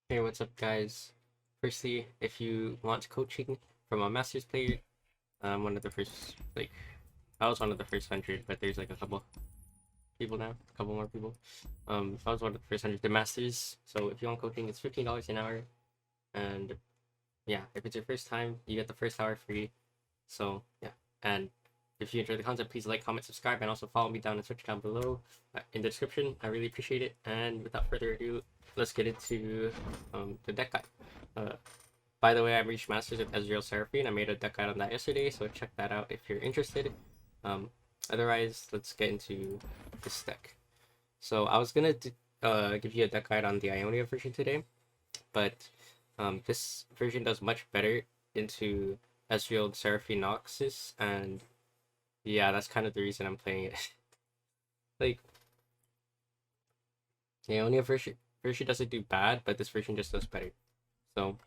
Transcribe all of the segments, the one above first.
Hey, what's up, guys? Firstly, if you want coaching from a master's player, I'm one of the first, I was one of the first 100, but there's like a couple people now, a couple more people. I was one of the first 100, the masters. So if you want coaching, it's $15 an hour. And yeah, if it's your first time, you get the first hour free. So yeah, and if you enjoy the content, please like, comment, subscribe, and also follow me down and Twitch down below in the description. I really appreciate it. And without further ado, let's get into the deck guide. Uh, by the way, I reached Masters with Ezreal Seraphine. I made a deck guide on that yesterday, so check that out if you're interested. Um, Otherwise, let's get into this deck. So I was gonna give you a deck guide on the Ionia version today, but this version does much better into Ezreal Seraphine Noxus, and yeah, that's kind of the reason I'm playing it. Like, the Ionia version doesn't do bad, but this version just does better. So,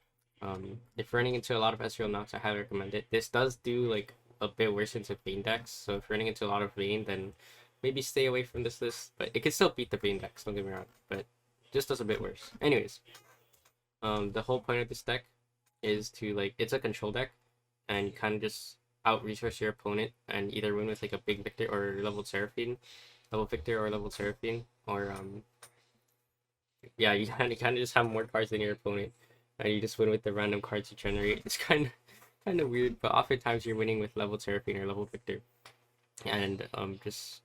if running into a lot of Ezreal Nox, I highly recommend it. This does do like a bit worse into Vayne decks, so if running into a lot of Vayne, then maybe stay away from this list. But it can still beat the Vayne decks, don't get me wrong, but just does a bit worse. Anyways, the whole point of this deck is to like it's a control deck, and you kind of just out resource your opponent and either win with like a big Viktor or leveled Seraphine, level Viktor or leveled Seraphine, or yeah, you kind of just have more cards than your opponent, and you just win with the random cards you generate. It's kind of weird, but oftentimes you're winning with level Seraphine or level Victor, and just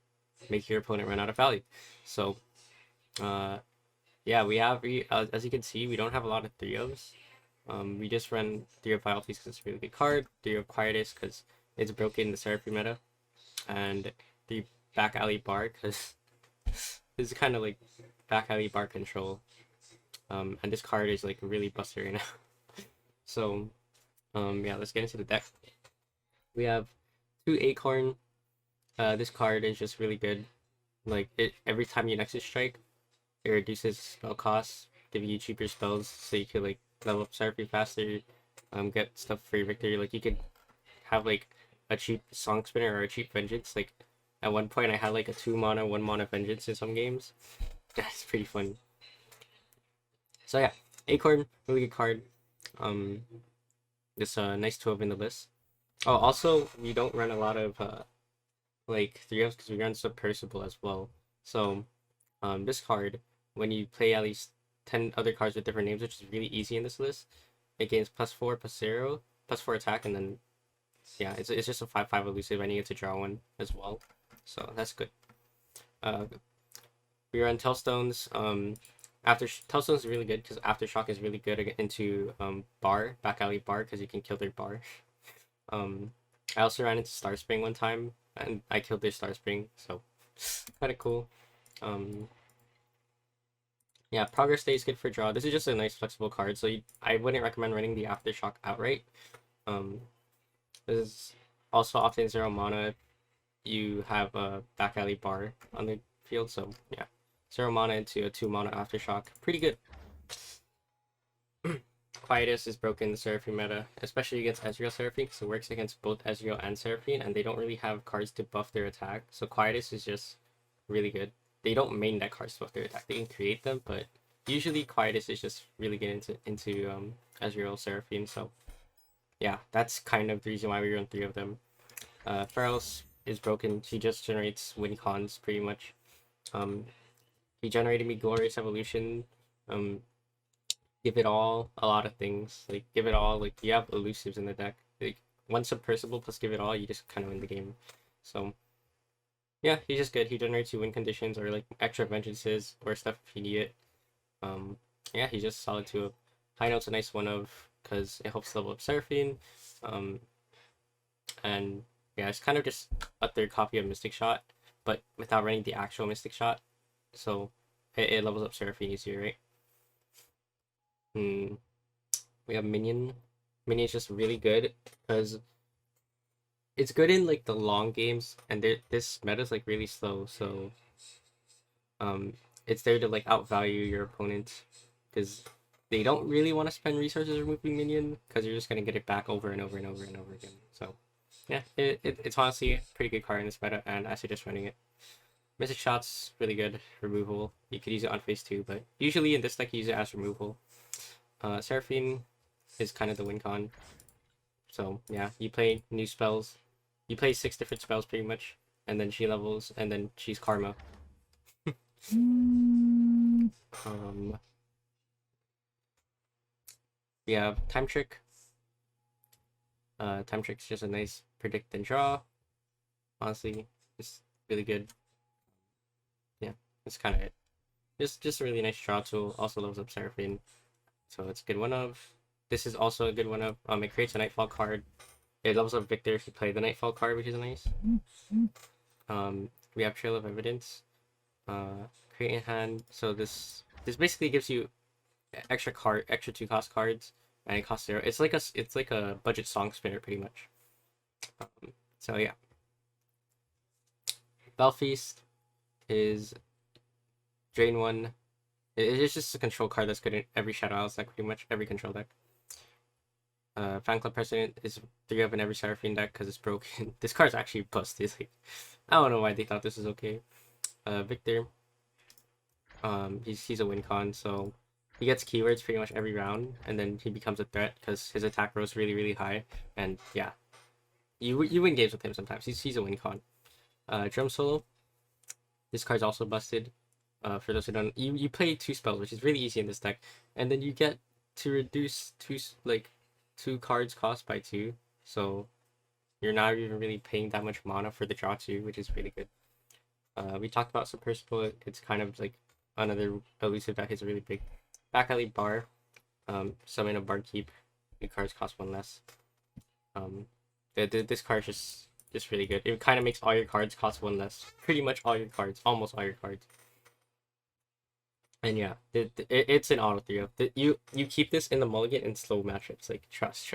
make your opponent run out of value. So uh yeah, as you can see, we don't have a lot of 3-ofs. We just run 3 of Vitality because it's a really good card, 3 of Quietus because it's broken the Seraphine meta, and 3 Back Alley Bar because this is kind of like back alley bar control. And this card is like really busted right now. So yeah, let's get into the deck. We have 2 Acorn. This card is just really good. Like it every time you Nexus Strike, it reduces spell costs, giving you cheaper spells, so you could like level up Seraphine faster, get stuff for your victory. Like you could have like a cheap Song Spinner or a cheap Vengeance. Like at one point, I had like a 2 mana, 1 mana Vengeance in some games. That's pretty fun. So yeah, Acorn, really good card. Um, it's a nice 12 in the list. Oh, also, we don't run a lot of like 3-ofs because we run Submersible as well. So this card, when you play at least 10 other cards with different names, which is really easy in this list, it gains +4, +0, +4 attack, and then yeah, it's just a 5/5 elusive, and you get to draw one as well. So that's good. Uh, we run Tellstones. Tellstones is really good because Aftershock is really good into bar back alley bar because you can kill their bar. I also ran into Star Spring one time and I killed their Star Spring, so kind of cool. Um, yeah, Progress Day is good for draw. This is just a nice flexible card, so I wouldn't recommend running the Aftershock outright. Um, this is also often 0 mana. You have a back alley bar on the field, so yeah. 0 mana into a 2 mana Aftershock. Pretty good. Quietus is broken in the Seraphine meta, especially against Ezreal Seraphine, because it works against both Ezreal and Seraphine, and they don't really have cards to buff their attack. So Quietus is just really good. They don't main deck cards to buff their attack. They can create them, but usually Quietus is just really good into Ezreal Seraphine. So yeah, that's kind of the reason why we run 3 of them. Pharros is broken. He just generates win cons pretty much. He generated me Glorious Evolution. Give it all a lot of things. Like give it all. Like you have elusives in the deck. Like one Submersible plus give it all, you just kind of win the game. So yeah, he's just good. He generates you win conditions or like extra vengeances or stuff if you need it. Yeah, he's just solid too. High Note's a nice one of because it helps level up Seraphine. Um, and yeah, it's kind of just a third copy of Mystic Shot, but without running the actual Mystic Shot. So it levels up Seraphine easier, right? Hmm. We have Minion. Minion's just really good because it's good in like the long games, and this meta is like really slow. So um, it's there to like outvalue your opponent because they don't really want to spend resources removing Minion because you're just gonna get it back over and over and over and over again. So yeah, it's honestly a pretty good card in this meta, and I suggest running it. Mystic Shot's really good removal. You could use it on phase 2, but usually in this deck you use it as removal. Seraphine is kind of the win con. So yeah, you play new spells. You play 6 different spells pretty much, and then she levels, and then she's Karma. We have Time Trick. Time Trick's just a nice predict and draw. Honestly, it's really good. Yeah, that's kind of it. Just a really nice draw tool. Also levels up Seraphine, so it's a good one of. This is also a good one of. It creates a Nightfall card. It levels up Viktor if you play the Nightfall card, which is nice. We have Trail of Evidence. Create in hand. So this basically gives you extra 2-cost cards, and it costs 0. It's like a budget song spinner pretty much. So yeah. Belfeast is drain 1. It's just a control card that's good in every Shadow Isles deck, pretty much every control deck. Fan Club President is 3 of in every Seraphine deck because it's broken. This card's actually busted. Like, I don't know why they thought this was okay. Viktor. He's a win con, so he gets keywords pretty much every round, and then he becomes a threat because his attack rolls really high, and yeah, you win games with him sometimes. He's a win con. Drum Solo. This card's also busted. For those who don't, you play 2 spells, which is really easy in this deck, and then you get to reduce 2 cards cost by 2, so you're not even really paying that much mana for the draw 2, which is really good. We talked about Submersible. It's kind of like another elusive that hits really big. Back alley Bar. Summon a Barkeep. 2 cards cost 1 less. This card is just really good. It kind of makes all your cards cost 1 less. Pretty much all your cards. Almost all your cards. And yeah, it's an auto 3-0. You keep this in the mulligan in slow matchups. Like, trust.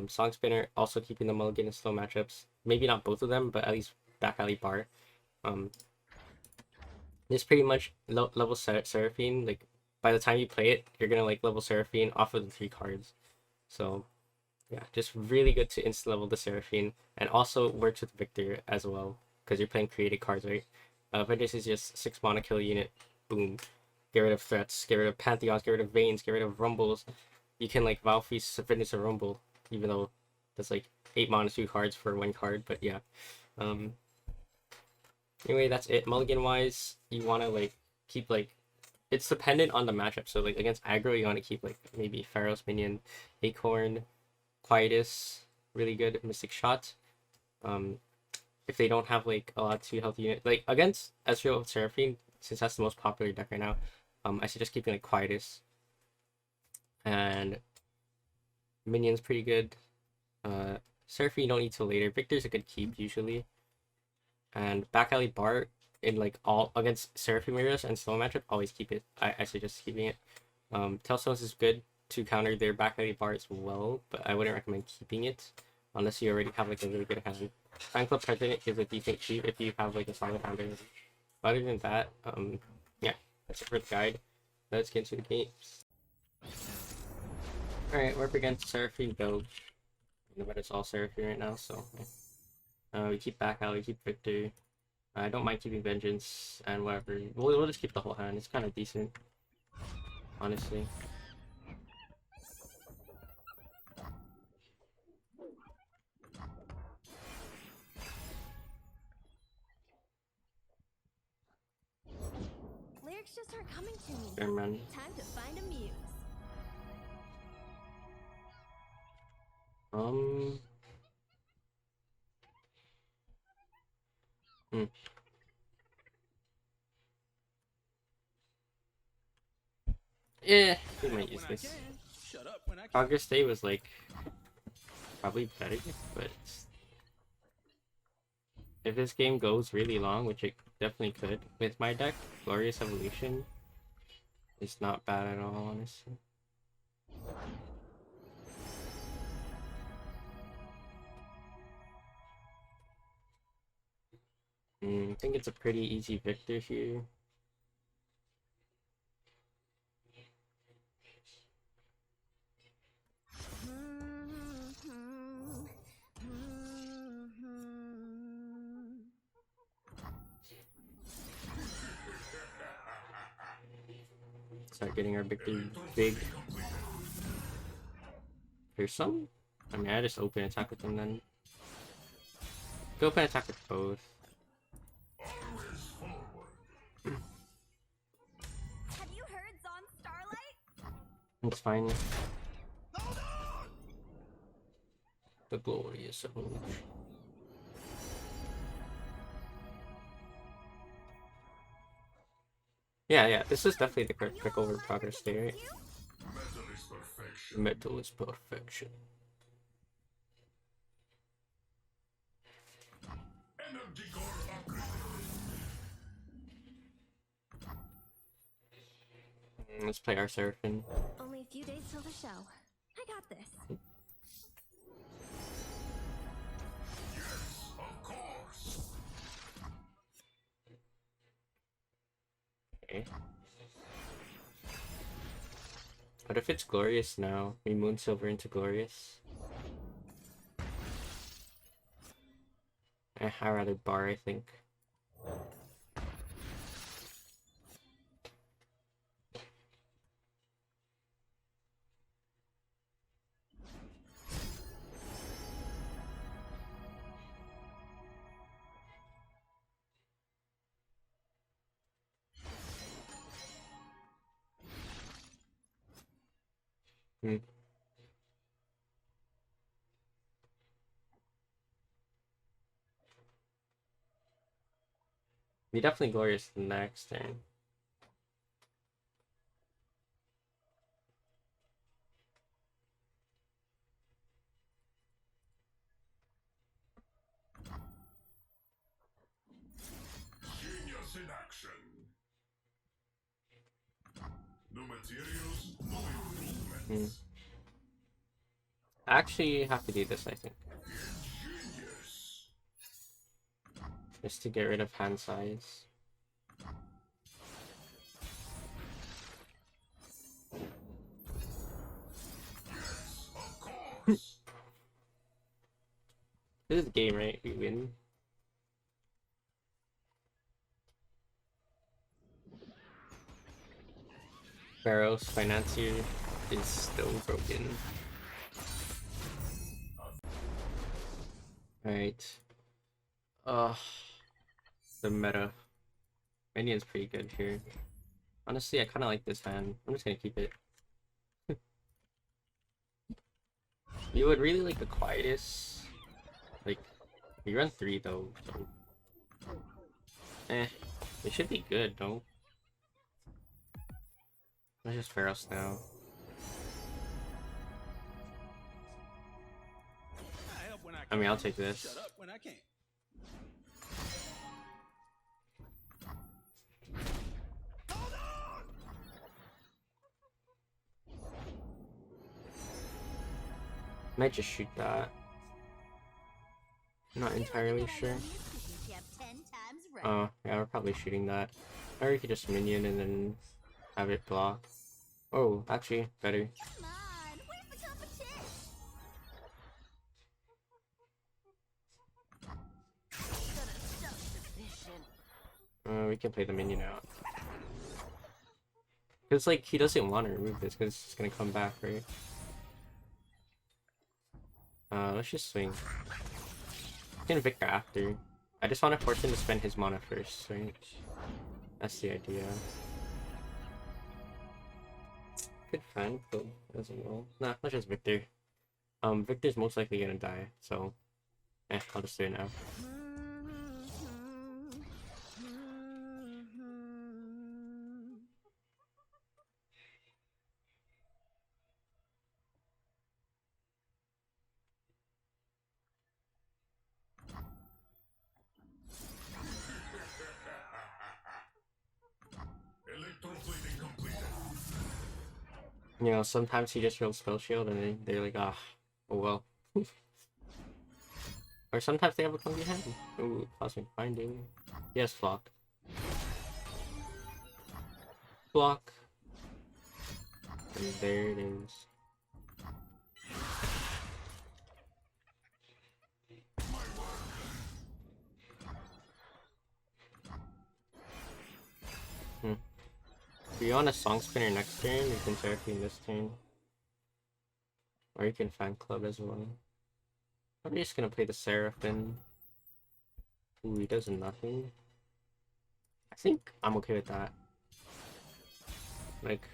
Song Spinner, also keeping the mulligan in slow matchups. Maybe not both of them, but at least Back alley Bar. This pretty much level Seraphine. Like, by the time you play it, you're gonna like level Seraphine off of the 3 cards. So yeah, just really good to insta level the Seraphine, and also works with Viktor as well because you're playing created cards, right? But this is just 6 mana kill unit. Boom. Get rid of threats. Get rid of Pantheons. Get rid of Veins. Get rid of Rumbles. You can like Vow Feast finish a Rumble, even though that's like 8 mana 2 cards for 1 card. But yeah. Anyway, that's it. Mulligan wise, you want to like keep like, it's dependent on the matchup. So like against aggro, you want to keep like maybe Pharaoh's Minion, Acorn, Quietus, really good Mystic Shot. If they don't have like a lot of 2 health unit, like against Ezreal with Seraphine, since that's the most popular deck right now, I suggest keeping like Quietus. And Minion's pretty good. Seraphine you don't need till later. Viktor's a good keep usually. And Back alley Bar in like all against Seraphine mirrors and slow matchup, always keep it. I suggest keeping it. Tailstones is good to counter their Back alley Bar as well, but I wouldn't recommend keeping it unless you already have like a really good hand. Fan Club President is a decent cheap if you have like a solid hand. Other than that, yeah, that's it for the guide. Let's get into the games. Alright, we're up against Seraphine build. But it's all Seraphine right now, so we keep Back alley, keep Viktor. I don't mind keeping Vengeance and whatever. We'll just keep the whole hand. It's kind of decent, honestly. Lyrics just aren't coming to me. Fair man. Time to find a muse. Yeah, we might use this. August Day was like probably better, but if this game goes really long, which it definitely could with my deck, Glorious Evolution is not bad at all, honestly. I think it's a pretty easy Viktor here. Start getting our Viktor big. Fearsome? I mean, I just open attack with them then. Go open attack with both. Have you heard Zon Starlight? It's fine. The glorious evolution. Yeah, this is definitely the correct pick over progress there, right? Metal is perfection. Let's play our Seraphine. Only a few days till the show. I got this. Yes, of course. Okay. What if it's Glorious now? We Moon Silver into Glorious? I'd rather Bar, I think. Hmm. We definitely Glorious next turn. Genius in action. No materials, no improvements. I actually have to do this, I think. Genius. Just to get rid of hand size. Yes, of course. This is the game, right? We win. Pharaoh's Financier is still broken. Alright. The meta. Minion's pretty good here. Honestly, I kind of like this hand. I'm just gonna keep it. You would really like the quietest. Like, you run 3 though, so. It should be good though. Let's just Pharaohs now. I mean, I'll take this. Shut up when I can't. Might just shoot that. I'm not entirely sure. Oh, yeah, we're probably shooting that. Or you could just minion and then have it block. Oh, actually, better. Come on, where's the competition? We can play the minion out. Because, like, he doesn't want to remove this because it's going to come back, right? Let's just swing. We can Viktor after. I just want to force him to spend his mana first, right? That's the idea. Good find, but doesn't roll. Nah, let's just Viktor. Victor's most likely gonna die, so I'll just do it now. Electroplating completed. You know, sometimes he just rolls spell shield and then they're like, ah, oh well. Or sometimes they have a clunky hand. Ooh, cosmic binding. Yes, flock. Block. And there it is. If you want a song spinner next turn, you can Seraphine this turn. Or you can fan club as well. I'm just gonna play the Seraphine. Ooh, he does nothing. I think I'm okay with that. Like,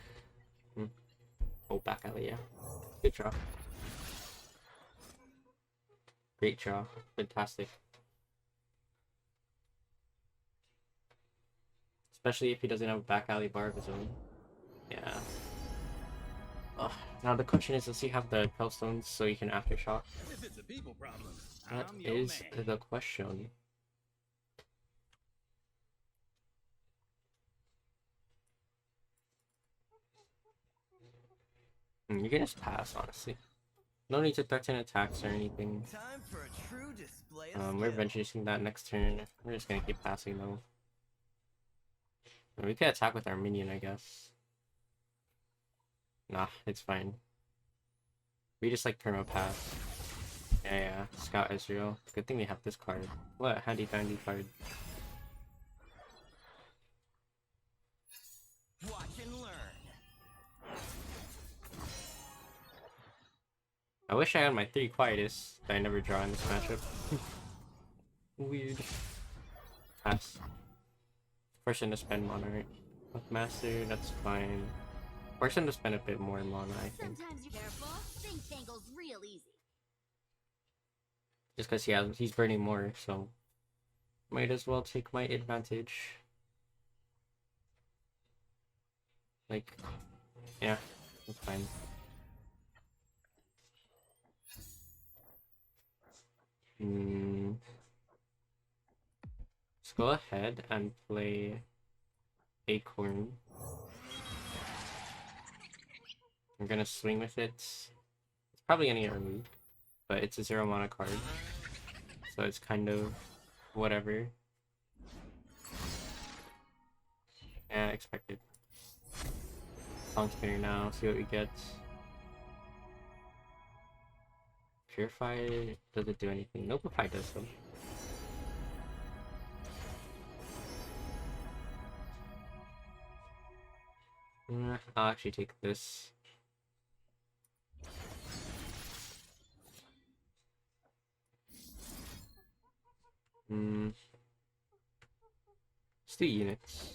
oh, back alley, yeah. Good draw. Great draw. Fantastic. Especially if he doesn't have a back alley bar of his own. Yeah. Ugh. Now the question is, does he have the Pearlstones so he can aftershock? If it's a people problem, That I'm your is man. the question. You can just pass, honestly. No need to threaten attacks or anything. Time for a true display of We're skill. venturing that next turn. We're just gonna keep passing though. We could attack with our minion, I guess. Nah, it's fine. We just like perma pass. Yeah, Scout Ezreal. Good thing we have this card. What a handy dandy card. Watch and learn. I wish I had my 3 quietest that I never draw in this matchup. Weird. Pass. Force him to spend mana, right? With Master, that's fine. Force him to spend a bit more mana, I think. Sometimes you're careful. Things tangles real easy. Just because he's burning more, so might as well take my advantage. Like, yeah, that's fine. Let's go ahead and play Acorn. I'm gonna swing with it. It's probably gonna get removed, but it's a 0 mana card, so it's kind of whatever. Yeah, expected. Song spinner now, see what we get. Purify doesn't do anything. Notify does though. I'll actually take this. Let's do units.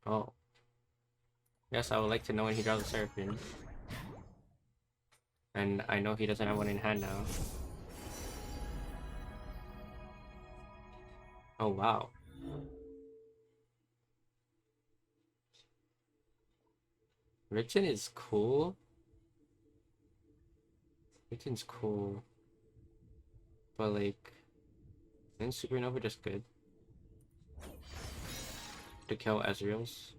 Oh. Yes, I would like to know when he draws a Seraphine. And I know he doesn't have one in hand now. Oh, wow. Richen is cool. Richen's cool. But like, isn't Supernova just good? To kill Ezreals?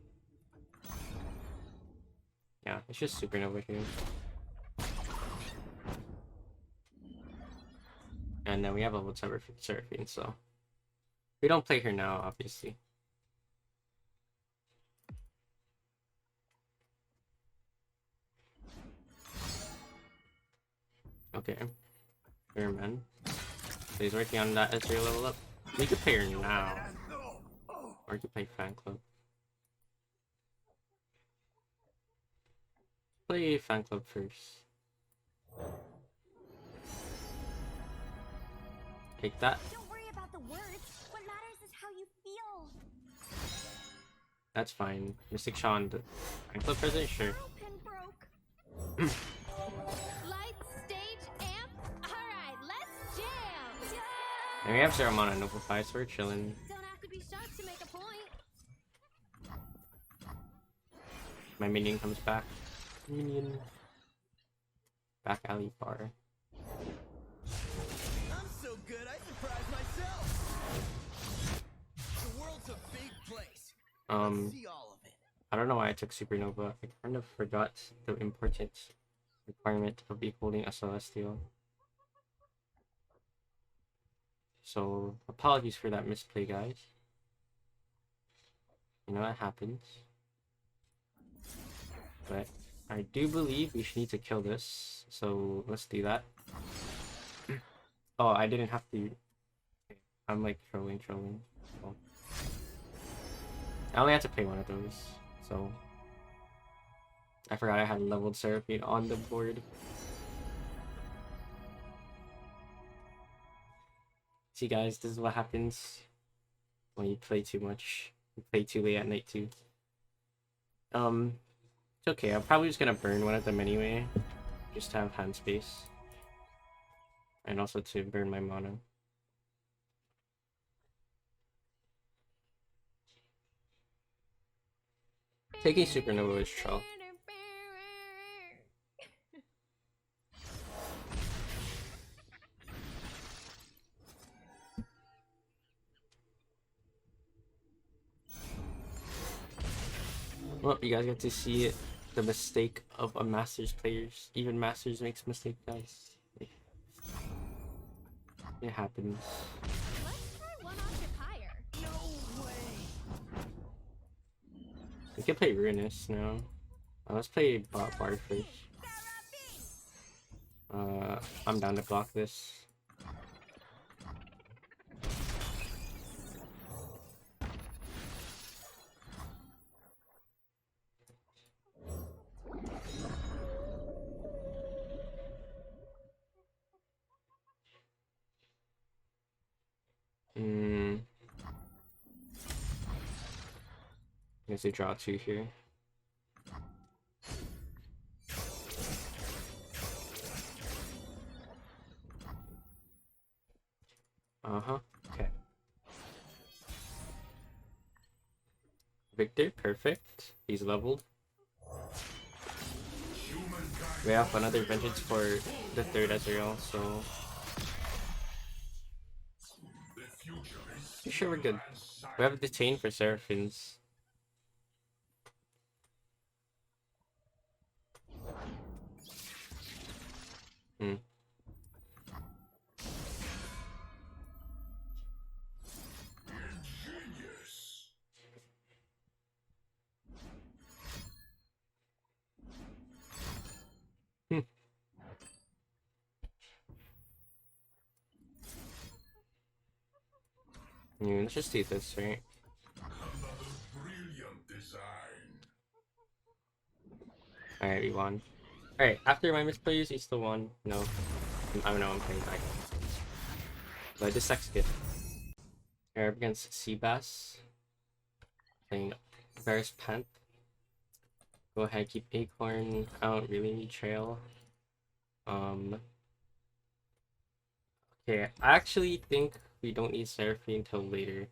Yeah, it's just Supernova here. And then we have level 10 for Seraphine, so we don't play her now, obviously. Okay. Fair man. So he's working on that Ezreal level up. We could play her now. Or we could play Fan Club. Play Fan Club first. Take that. Don't worry about the words. What matters is how you feel. That's fine. Mystic Sean, the Fan Club president? Sure. My pen broke. Lights, stage, amp. Alright, let's jam! And we have 0 mana Notify, so we're chilling. Don't have to be shocked to make a point. My minion comes back. Minion. Back alley bar. I'm so good, I surprise myself. The world's a big place. Let's see all of it. I don't know why I took Supernova. I kind of forgot the important requirement of beholding a Celestial. So, apologies for that misplay, guys. You know, it happens. But I do believe we should need to kill this. So, let's do that. Oh, I didn't have to... I'm like trolling. Oh. I only had to pay one of those, so... I forgot I had leveled Seraphine on the board. See guys, this is what happens when you play too much. You play too late at night too. It's okay. I'm probably just gonna burn one of them anyway, just to have hand space, and also to burn my mana. Taking Supernova is troll. Well, you guys get to see it, the mistake of a Masters players. Even Masters makes mistakes, guys. It happens. Let's try one occupier. No way. We can play Ruinous now. Let's play Bard first. I'm down to block this. Guess they draw 2 here. Okay. Viktor, perfect. He's leveled. We have another vengeance for the 3rd Ezreal, so pretty sure we're good. We have Detain for Seraphines. Let's just do this, right? Alright, we won. Alright, after my misplays, you still won. No. I don't know, I'm playing back. But this sucks good. Arab against Seabass. Playing Varus Pant. Go ahead, keep Acorn. I don't really need Trail. Okay, I actually think we don't need Seraphine until later.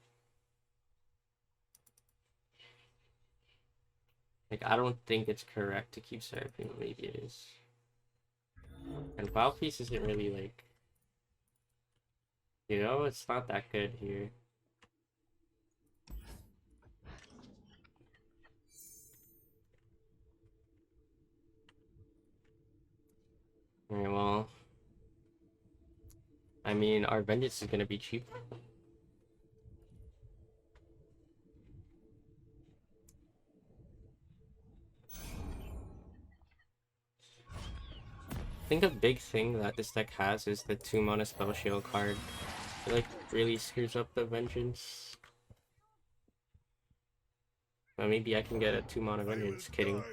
Like, I don't think it's correct to keep Seraphine. Maybe it is. And Wild Piece isn't really like... You know, it's not that good here. Alright, well... I mean, our vengeance is gonna be cheap. I think a big thing that this deck has is the 2 mana spell shield card. It like really screws up the vengeance. Well, maybe I can get a 2 mana vengeance. Kidding.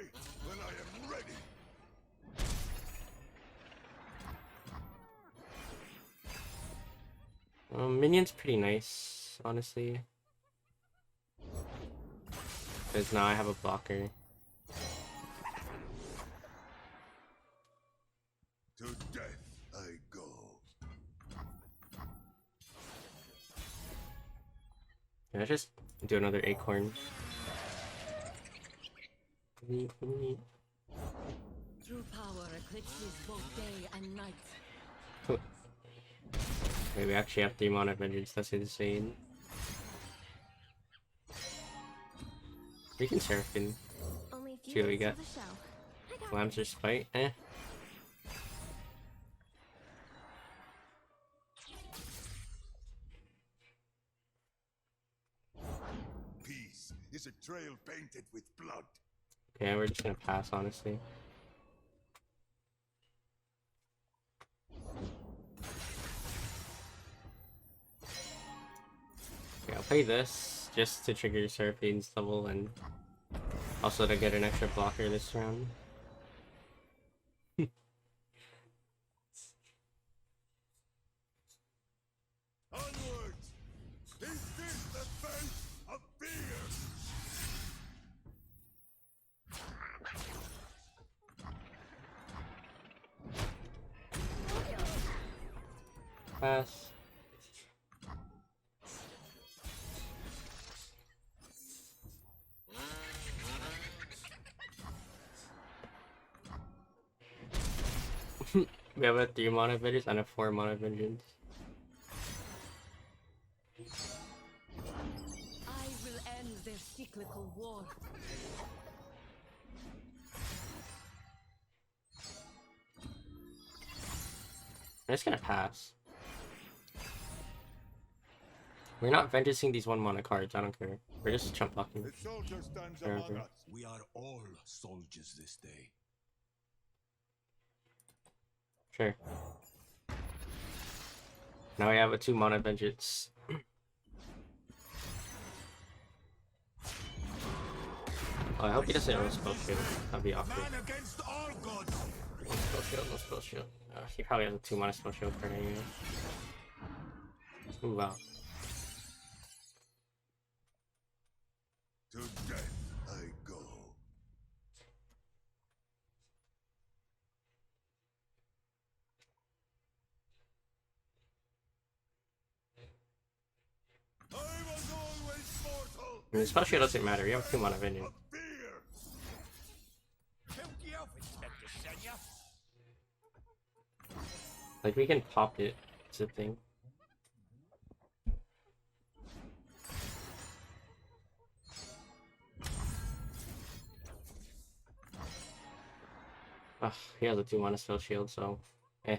Minion's pretty nice, honestly. Because now I have a blocker. To death I go. Can I just do another Acorn? True power eclipses both day and night. Wait, we actually have 3 mana vengeance, that's insane. We can Seraphine. Only a few See what we minutes got. till the show. I got Lambs or Spite? Eh. Peace is a trail painted with blood. Okay, we're just gonna pass, honestly. Okay, I'll play this just to trigger Seraphine's level and also to get an extra blocker this round. Pass. We have a 3 mana vengeance and a 4 mana vengeance. I will end their cyclical war. I'm just gonna pass. We're not vengeancing these 1 mana cards, I don't care. We're just chump blocking. The soldier stands Fair, among fair. us. We are all soldiers this day. Sure. Now we have a 2 mana vengeance. Oh, I hope he doesn't have a spell shield. That'd be awkward. Man against all gods. No spell shield, no spell shield. He probably has a 2 mana spell shield card anyway. Ooh, wow. To death I go. I was always mortal. I mean, the spell shield doesn't matter. We have 2 mana vengeance. Of fear. Like, we can pop it. It's a thing. Ugh, he has a 2 mana spell shield, so eh.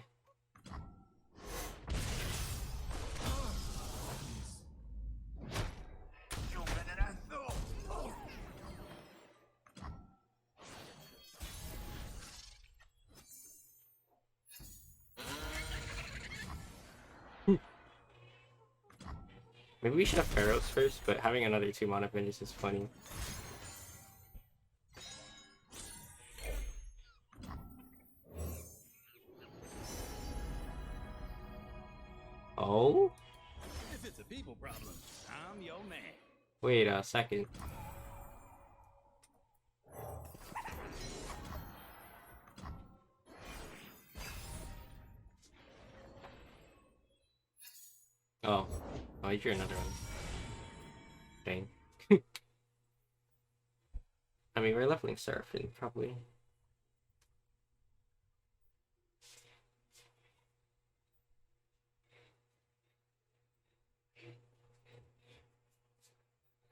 Maybe we should have Pharaohs first, but having another 2 mana vengeance is funny. Oh? If it's a people problem, I'm your man. Wait a second. Oh. Oh, you drew another one. Dang. I mean, we're leveling Seraphine, probably.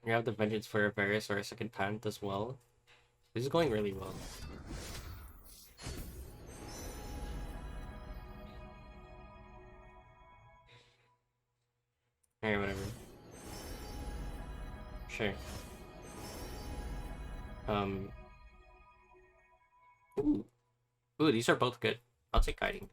We have the Vengeance for a Varus or a second Pant as well. This is going really well. Alright, whatever. Sure. Ooh. Ooh, these are both good. I'll take Guiding.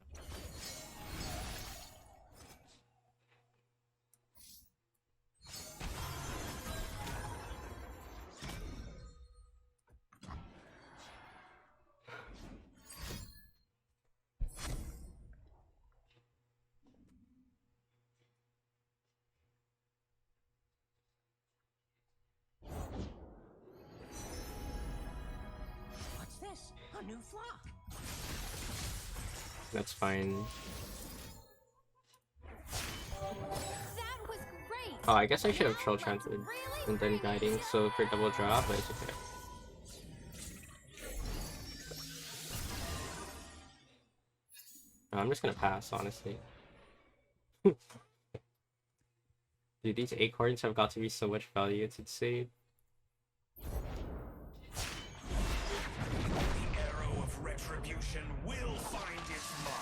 What's this? A new flock. That's fine. That was great. Oh, I guess I should have Troll Chanted and then Guiding, so for double draw, but it's okay. No, I'm just gonna pass, honestly. Dude, these acorns have got to be so much value, it's insane. The arrow of retribution will find its mark.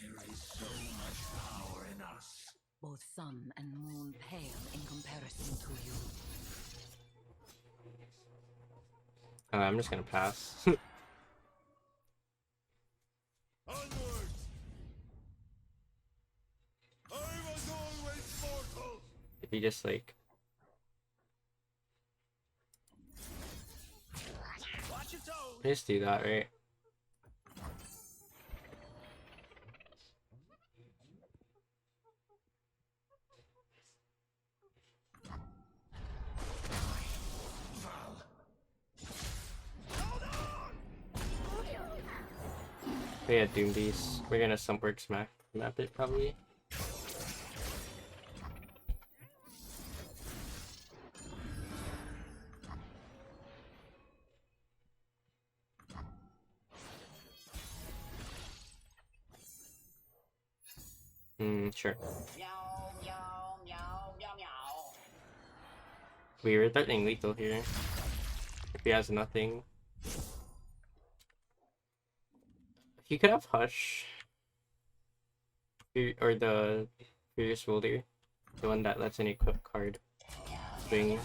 There is so much power in us. Both sun and moon pale in comparison to you. I'm just gonna pass. Onward! I was always mortal. If you just like... Watch your toes. Just do that, right? Oh yeah, Doom Beast. We're gonna Sumpwork Smack map it probably. Sure. We were threatening lethal here. If he has nothing. He could have Hush. Or the Furious Folder. The one that lets an equip card swing.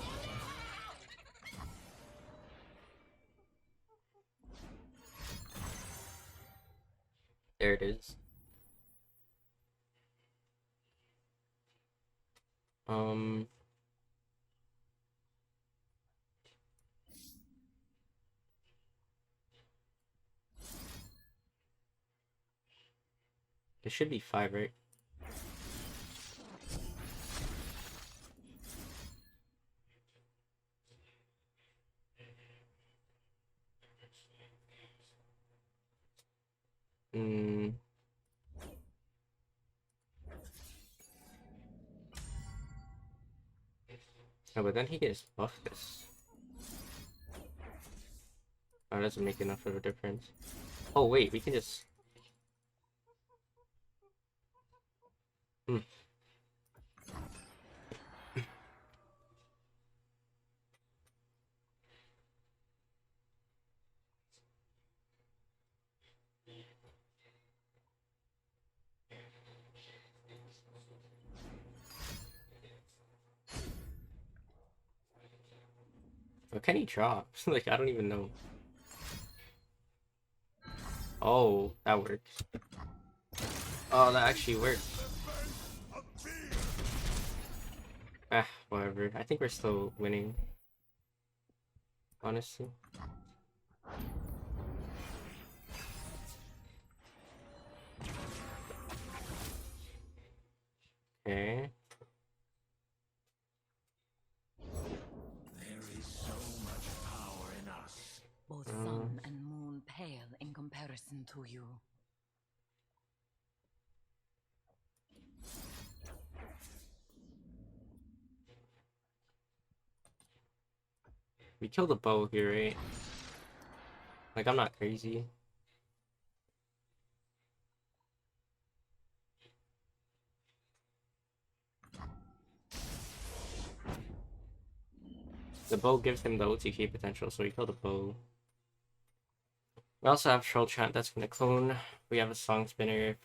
There it is. It should be 5, right? Oh, but then he gets buff this. Oh, that doesn't make enough of a difference. Oh wait, we can just... What can he drop? Like, I don't even know. Oh, that works. Oh, that actually works. Ah, whatever. I think we're still winning. Honestly. Okay. There is so much power in us. Both sun and moon pale in comparison to you. We killed a bow here, right? Like, I'm not crazy. The bow gives him the OTK potential, so we killed a bow. We also have Troll Chant that's gonna clone. We have a Song Spinner if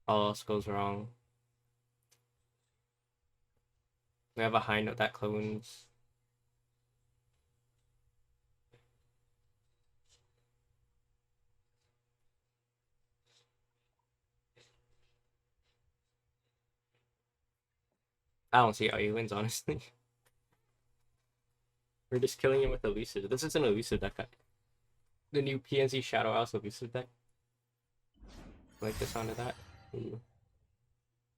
all else goes wrong. We have a High Note that clones. I don't see how he wins, honestly. We're just killing him with elusive. This is an elusive deck. The new PNC Shadow House elusive deck. Like the sound of that. Ooh.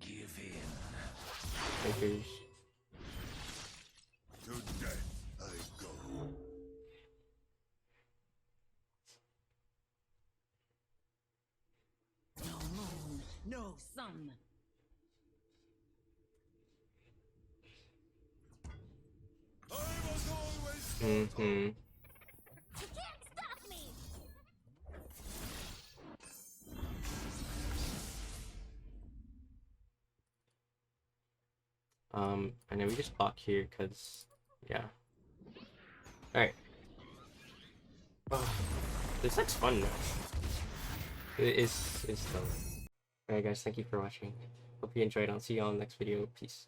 Give in. Thinkers. To death I go. No moon, no sun. I was always Mm-hmm. You can't stop me! And then we just block here because, yeah. Alright. Oh, this looks fun though. It's fun. Alright guys, thank you for watching. Hope you enjoyed. I'll see you all in the next video. Peace.